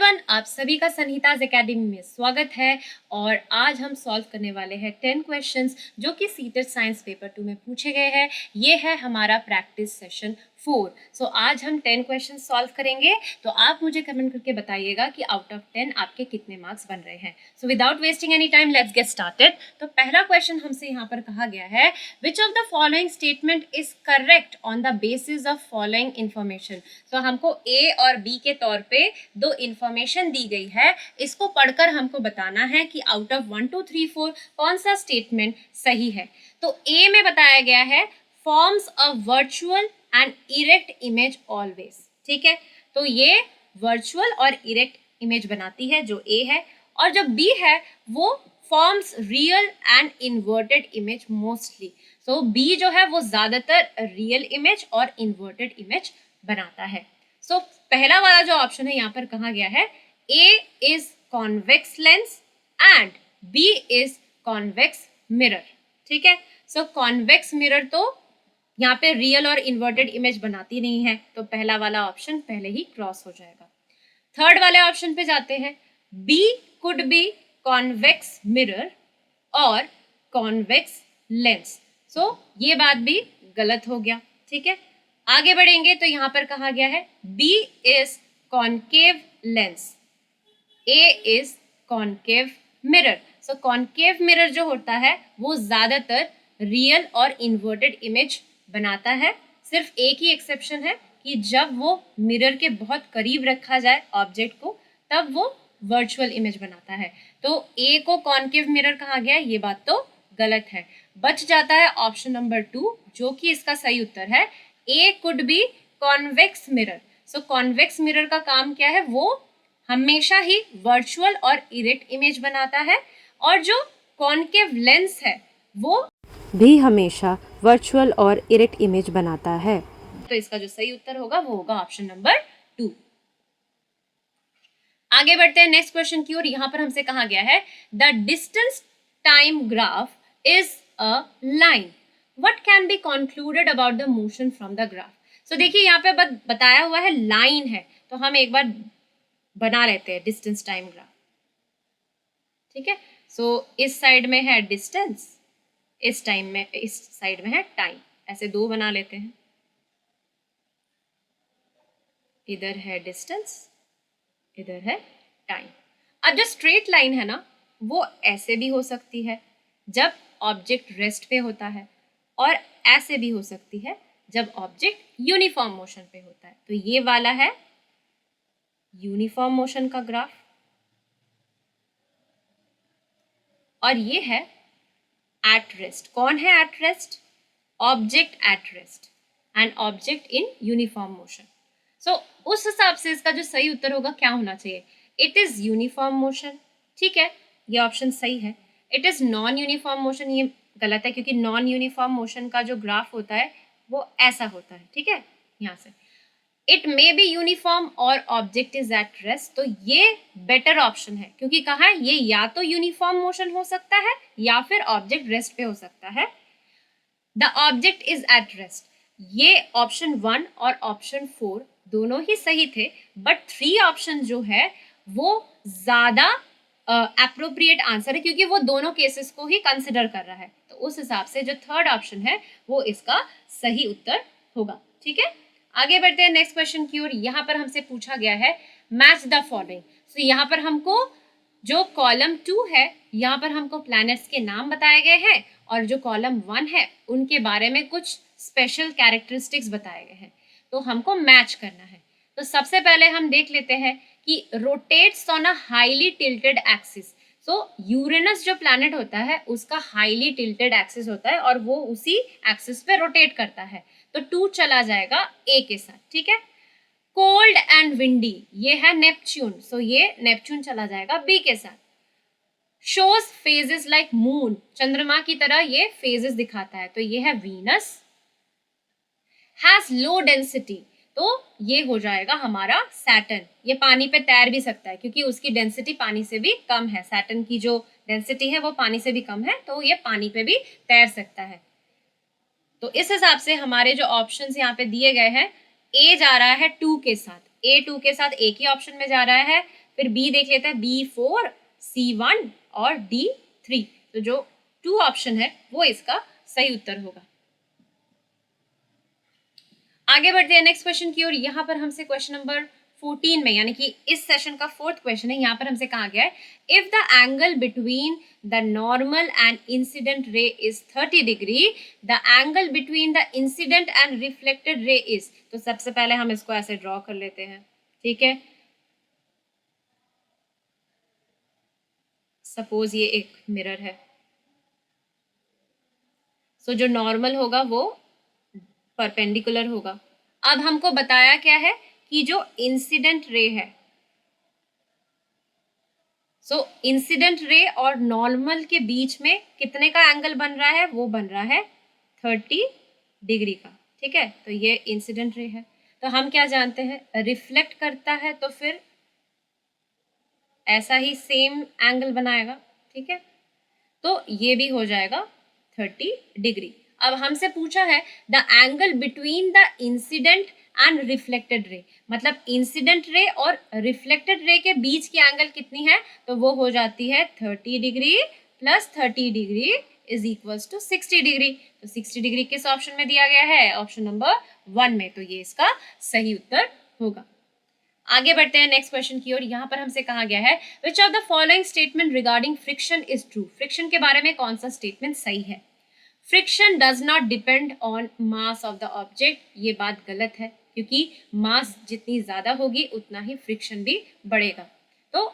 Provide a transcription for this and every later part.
Everyone, आप सभी का संहिताज एकेडमी में स्वागत है। और आज हम सॉल्व करने वाले हैं 10 क्वेश्चंस जो कि सीटेट साइंस पेपर 2 में पूछे गए हैं। ये है हमारा प्रैक्टिस सेशन 4। सो आज हम 10 क्वेश्चन सॉल्व करेंगे। तो आप मुझे कमेंट करके बताइएगा कि आउट ऑफ 10 आपके कितने मार्क्स बन रहे हैं। So without wasting any time let's get started. तो पहला क्वेश्चन हमसे यहाँ पर कहा गया है, which of the following statement is correct on the basis of following information. तो हमको ए और बी के तौर पे दो इंफॉर्मेशन दी गई है, इसको पढ़कर हमको बताना है कि आउट ऑफ 1 2 3 4 कौन सा स्टेटमेंट सही है। तो ए में बताया गया है forms a virtual and erect image always. ठीक है, तो ये वर्चुअल और इरेक्ट इमेज बनाती है जो ए है, और जो बी है वो forms real and inverted image mostly. So B जो है वो ज्यादातर रियल इमेज और इन्वर्टेड इमेज बनाता है। सो पहला वाला जो ऑप्शन है यहाँ पर कहा गया है, A is convex lens and B is convex mirror. ठीक है, सो कॉन्वेक्स मिरर तो यहाँ पे रियल और इन्वर्टेड इमेज बनाती नहीं है, तो पहला वाला ऑप्शन पहले ही क्रॉस हो जाएगा। थर्ड वाले ऑप्शन पे जाते हैं, B could be convex mirror और कॉन्वेक्स लेंस। सो ये बात भी गलत हो गया। ठीक है, आगे बढ़ेंगे तो यहाँ पर कहा गया है B is concave lens, A is concave mirror. So concave mirror जो होता है वो ज्यादातर रियल और इन्वर्टेड इमेज बनाता है। सिर्फ एक ही एक्सेप्शन है कि जब वो मिरर के बहुत करीब रखा जाए ऑब्जेक्ट को तब वो वर्चुअल इमेज बनाता है। तो ए को कॉन्केव मिरर कहा गया, ये बात तो गलत है। बच जाता है ऑप्शन नंबर 2 जो कि इसका सही उत्तर है, ए could be convex mirror. So convex mirror का काम क्या है, वो हमेशा ही वर्चुअल और इरेक्ट इमेज बनाता है, और जो कॉन्केव लेंस है वो भी हमेशा वर्चुअल और इरेक्ट इमेज बनाता है। तो इसका जो सही उत्तर होगा वो होगा ऑप्शन नंबर 2। आगे बढ़ते हैं नेक्स्ट क्वेश्चन की ओर। यहां पर हमसे कहा गया है, the distance time graph is a line, what can be concluded about the motion from the graph. So देखिए यहाँ पे बताया हुआ है लाइन है, तो हम एक बार बना लेते हैं डिस्टेंस टाइम ग्राफ। ठीक है, सो इस साइड में है डिस्टेंस, इस साइड में है टाइम, ऐसे दो बना लेते हैं। इधर है डिस्टेंस, इधर है टाइम। अब जो स्ट्रेट लाइन है ना वो ऐसे भी हो सकती है जब ऑब्जेक्ट रेस्ट पे होता है, और ऐसे भी हो सकती है जब ऑब्जेक्ट यूनिफॉर्म मोशन पे होता है। तो ये वाला है यूनिफॉर्म मोशन का ग्राफ, और ये है एट रेस्ट। कौन है at rest? Object at rest and object in uniform motion. So उस हिसाब से इसका जो सही उत्तर होगा क्या होना चाहिए, इट इज यूनिफॉर्म मोशन। ठीक है, ये ऑप्शन सही है। It is non uniform motion, ये गलत है क्योंकि नॉन यूनिफॉर्म मोशन का जो ग्राफ होता है वो ऐसा होता है। ठीक है, यहाँ से इट मे बी यूनिफॉर्म और ऑब्जेक्ट इज एट रेस्ट, तो ये बेटर ऑप्शन है क्योंकि कहा है ये या तो यूनिफॉर्म मोशन हो सकता है या फिर ऑब्जेक्ट रेस्ट पे हो सकता है। The object is at rest, ये ऑप्शन 1 और ऑप्शन 4 दोनों ही सही थे, बट 3 ऑप्शन जो है वो ज्यादा अप्रोप्रिएट आंसर है क्योंकि वो दोनों केसेस को ही कंसिडर कर रहा है। तो उस हिसाब से जो थर्ड ऑप्शन है वो इसका सही उत्तर होगा। ठीक है, आगे बढ़ते हैं नेक्स्ट क्वेश्चन की ओर। यहाँ पर हमसे पूछा गया है, मैच द फॉलोइंग। सो यहाँ पर हमको जो कॉलम 2 है यहाँ पर हमको प्लैनेट्स के नाम बताए गए हैं, और जो कॉलम 1 है उनके बारे में कुछ स्पेशल कैरेक्टरिस्टिक्स बताए गए हैं, तो हमको मैच करना है। तो सबसे पहले हम देख लेते हैं कि rotates on a highly tilted axis. So Uranus जो प्लैनेट होता है उसका हाईली टिल्टेड एक्सिस होता है और वो उसी एक्सिस पे रोटेट करता है, तो 2 चला जाएगा ए के साथ। ठीक है, कोल्ड एंड विंडी, ये है नेपच्यून, सो ये नेपच्यून चला जाएगा बी के साथ। शोज फेजेस लाइक मून, चंद्रमा की तरह ये फेजेस दिखाता है, तो ये है वीनस। हैज लो डेंसिटी, तो ये हो जाएगा हमारा सैटर्न, ये पानी पे तैर भी सकता है क्योंकि उसकी डेंसिटी पानी से भी कम है। सैटर्न की जो डेंसिटी है वो पानी से भी कम है, तो ये पानी पे भी तैर सकता है। तो इस हिसाब से हमारे जो ऑप्शंस यहाँ पे दिए गए हैं, ए जा रहा है 2 के साथ, A2 के साथ एक ही ऑप्शन में जा रहा है। फिर B देख लेते हैं, B4, C1 और D3। तो जो 2 ऑप्शन है वो इसका सही उत्तर होगा। आगे बढ़ते हैं नेक्स्ट क्वेश्चन की ओर। यहाँ पर हमसे क्वेश्चन नंबर 14 में, यानी कि इस सेशन का 4th क्वेश्चन है, यहाँ पर हमसे कहा गया है if the angle between the normal and incident ray is 30 degree, the angle between the incident and reflected ray is. तो सबसे पहले हम इसको ऐसे ड्रॉ कर लेते हैं, ठीक है। सपोज ये एक मिरर है, सो जो नॉर्मल होगा वो परपेंडिकुलर होगा। अब हमको बताया क्या है कि जो इंसिडेंट रे है, सो इंसिडेंट रे और नॉर्मल के बीच में कितने का एंगल बन रहा है, वो बन रहा है 30 डिग्री का, ठीक है। तो ये इंसिडेंट रे है। तो हम क्या जानते हैं, रिफ्लेक्ट करता है तो फिर ऐसा ही सेम एंगल बनाएगा, ठीक है। तो ये भी हो जाएगा 30 डिग्री। अब हमसे पूछा है the angle between the incident and reflected ray, मतलब इंसिडेंट रे और रिफ्लेक्टेड रे के बीच की एंगल कितनी है, तो वो हो जाती है 30 degree plus 30 degree is equals to 60 degree. तो 60 डिग्री किस ऑप्शन में दिया गया है, ऑप्शन नंबर 1 में। तो ये इसका सही उत्तर होगा। आगे बढ़ते हैं नेक्स्ट क्वेश्चन की ओर। यहाँ पर हमसे कहा गया है which of the following statement regarding friction is true. Friction के बारे में कौन सा स्टेटमेंट सही है। Friction does not depend on mass of the object. ये बात गलत है, क्योंकि मास जितनी ज्यादा होगी उतना ही फ्रिक्शन भी बढ़ेगा। तो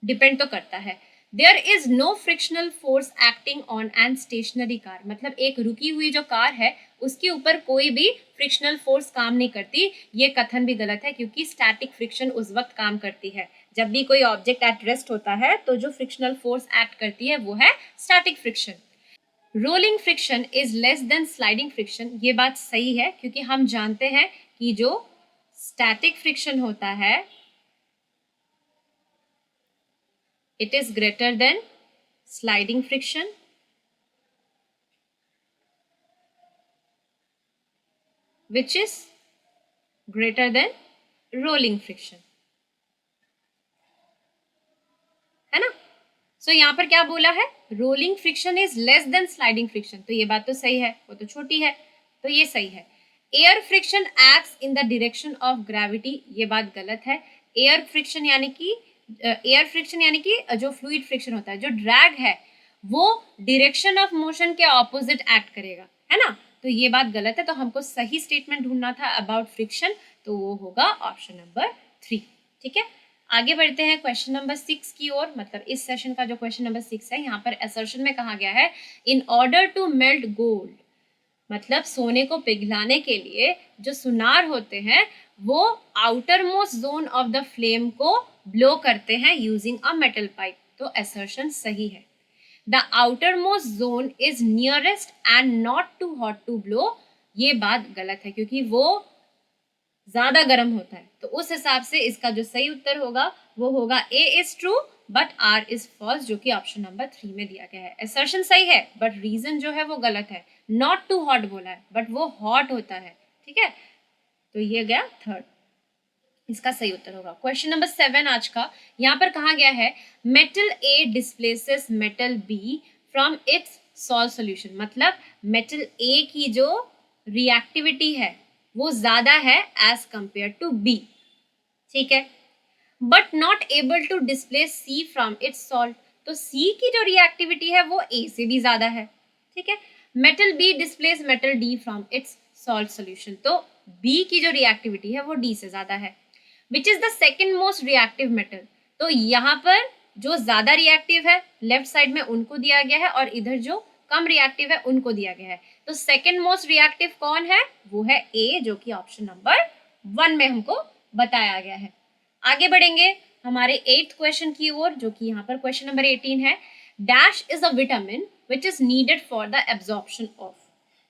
डिपेंड तो करता है। There is no frictional force acting on an stationary car, मतलब एक रुकी हुई जो कार है उसके ऊपर कोई भी फ्रिक्शनल फोर्स काम नहीं करती। ये कथन भी गलत है, क्योंकि स्टैटिक फ्रिक्शन उस वक्त काम करती है जब भी कोई ऑब्जेक्ट एट रेस्ट होता है, तो जो फ्रिक्शनल फोर्स एक्ट करती है वो है static friction. Rolling friction is less than sliding friction, ये बात सही है, क्योंकि हम जानते हैं कि जो स्टैटिक फ्रिक्शन होता है it is greater than sliding friction, which is greater than rolling friction, है ना। सो यहाँ पर क्या बोला है, rolling friction is less than sliding friction, तो ये बात तो सही है, वो तो छोटी है, तो ये सही है। Air friction acts in the direction of gravity, ये बात गलत है। एयर फ्रिक्शन यानी कि जो फ्लूइड फ्रिक्शन होता है, जो ड्रैग है, वो डायरेक्शन ऑफ मोशन के ऑपोजिट एक्ट करेगा, है ना। तो ये बात गलत है। तो हमको सही स्टेटमेंट ढूंढना था अबाउट फ्रिक्शन, तो वो होगा ऑप्शन नंबर 3, ठीक है। आगे बढ़ते हैं क्वेश्चन नंबर 6 की ओर, मतलब इस सेशन का जो क्वेश्चन नंबर 6 है, यहाँ पर असर्शन में कहा गया है in order to melt gold, मतलब सोने को पिघलाने के लिए जो सुनार होते हैं वो outermost zone of the flame को ब्लो करते हैं यूजिंग अ मेटल पाइप। तो असर्शन सही है। The outermost zone is nearest and not too hot to blow, ये बात गलत है, क्योंकि वो ज्यादा गर्म होता है। तो उस हिसाब से इसका जो सही उत्तर होगा वो होगा A is true but R is false, जो कि ऑप्शन नंबर 3 में दिया गया है। असर्शन सही है बट रीजन जो है वो गलत है। नॉट टू हॉट बोला है बट वो हॉट होता है, ठीक है। तो ये गया 3rd, इसका सही उत्तर होगा। क्वेश्चन नंबर 7 आज का, यहाँ पर कहा गया है metal A displaces metal B from its solve solution, मतलब मेटल ए की जो रिएक्टिविटी है वो ज्यादा है एज कंपेयर टू बी, ठीक है। But not able to displace C from its salt, तो सी की जो रिएक्टिविटी है वो ए से भी ज्यादा है, ठीक है। Metal B displace metal D from its salt solution, तो बी की जो रिएक्टिविटी है वो डी से ज्यादा है। Which is the second most reactive metal, तो यहाँ पर जो ज्यादा रिएक्टिव है लेफ्ट साइड में उनको दिया गया है, और इधर जो कम रिएक्टिव है उनको दिया गया है। तो सेकेंड मोस्ट रिएक्टिव कौन है, वो है ए, जो कि ऑप्शन नंबर 1 में हमको बताया गया है। आगे बढ़ेंगे हमारे 8th क्वेश्चन की ओर, जो कि यहाँ पर क्वेश्चन नंबर 18 है। Dash is a vitamin which is needed for the absorption of,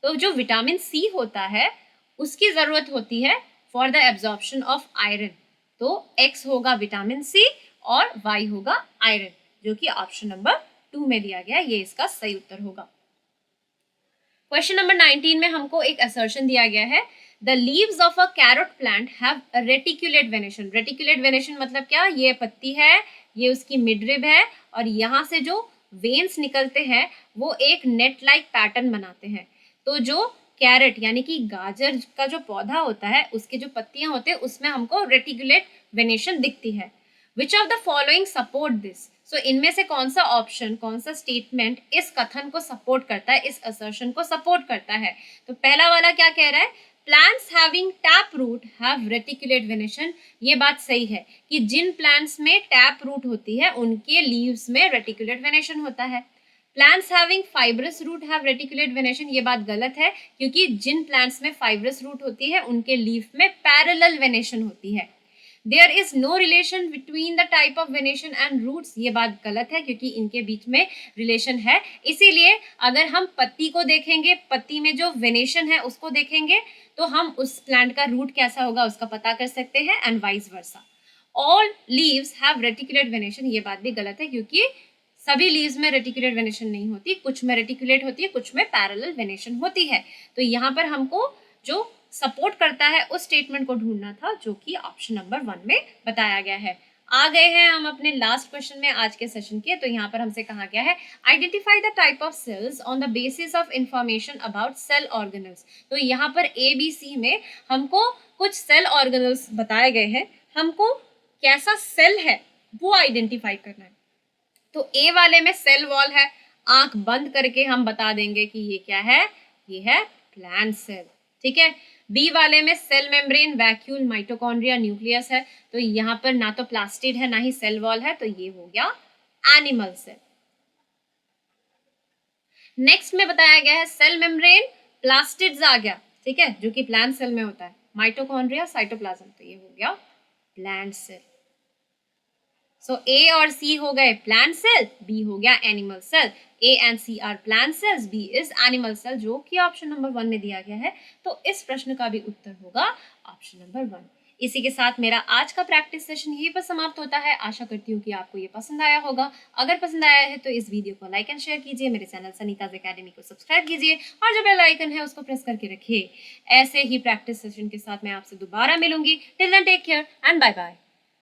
तो जो विटामिन सी होता है उसकी जरूरत होती है for the absorption of iron. तो एक्स होगा विटामिन सी और वाई होगा आयरन, जो कि ऑप्शन नंबर 2 में दिया गया, ये इसका सही उत्तर होगा। क्वेश्चन नंबर 19 में हमको एक असर्शन दिया गया है the leaves of a carrot plant have reticulate venation. Reticulate venation मतलब क्या, ये पत्ती है, ये उसकी मिडरिब है, और यहाँ से जो वेन्स निकलते हैं वो एक नेट लाइक पैटर्न बनाते हैं। तो जो कैरेट यानी कि गाजर का जो पौधा होता है उसके जो पत्तियां होते हैं उसमें हमको रेटिकुलेट वेनेशन दिखती है। Which of the following support this. So इनमें से कौन सा ऑप्शन, कौन सा स्टेटमेंट इस कथन को सपोर्ट करता है, इस असर्शन को सपोर्ट करता है। तो पहला वाला क्या कह रहा है, plants having tap root have reticulate venation. ये बात सही है कि जिन प्लांट्स में टैप रूट होती है उनके लीव्स में रेटिकुलेट वेनेशन होता है। Plants having fibrous root have reticulate venation, ये बात गलत है क्योंकि जिन प्लांट्स में फाइब्रस रूट होती है उनके लीफ में पैरेलल वेनेशन होती है। There is no relation between the type of venation and roots, ये बात गलत है क्योंकि इनके बीच में रिलेशन है। इसीलिए अगर हम पत्ती को देखेंगे, पत्ती में जो वेनेशन है उसको देखेंगे तो हम उस प्लांट का रूट कैसा होगा उसका पता कर सकते हैं, and vice versa. All leaves have reticulate venation, ये बात भी गलत है क्योंकि सभी लीव्स में रेटिकुलेट वेनेशन नहीं होती, कुछ में रेटिकुलेट होती है, कुछ में पैरेलल वेनेशन होती है। तो यहाँ पर हमको जो सपोर्ट करता है उस स्टेटमेंट को ढूंढना था जो कि ऑप्शन नंबर 1 में बताया गया है। आ गए हैं हम अपने लास्ट क्वेश्चन में आज के सेशन के। तो यहाँ पर हमसे कहा गया है identify the type of cells on the basis of information about cell organelles. तो यहाँ पर ABC में हमको कुछ सेल ऑर्गेनल्स बताए गए हैं, हमको कैसा सेल है वो आइडेंटिफाई करना है। तो ए वाले में सेल वॉल है, आंख बंद करके हम बता देंगे कि ये क्या है, ये है प्लांट सेल, ठीक है। बी वाले में cell membrane, vacuole, mitochondria, nucleus है, तो यहाँ पर ना तो प्लास्टिड है ना ही सेल वॉल है, तो ये हो गया एनिमल सेल। नेक्स्ट में बताया गया है सेल मेम्ब्रेन, प्लास्टिड्स आ गया, ठीक है, जो कि प्लांट सेल में होता है, माइटोकॉन्ड्रिया, साइटोप्लाज्म, तो ये हो गया प्लांट सेल। सो ए और सी हो गए प्लांट सेल, बी हो गया animal cell. A and C are plant cells, B is animal cell, जो कि ऑप्शन नंबर 1 में दिया गया है। तो इस प्रश्न का भी उत्तर होगा ऑप्शन नंबर 1। इसी के साथ मेरा आज का प्रैक्टिस सेशन यहीं पर समाप्त होता है। आशा करती हूँ कि आपको ये पसंद आया होगा। अगर पसंद आया है तो इस वीडियो को लाइक एंड शेयर कीजिए, मेरे चैनल सनीताज एकेडमी को सब्सक्राइब कीजिए और जो बेल आइकन है उसको प्रेस करके रखिए। ऐसे ही प्रैक्टिस सेशन के साथ मैं आपसे दोबारा मिलूंगी। Till then take care and bye bye.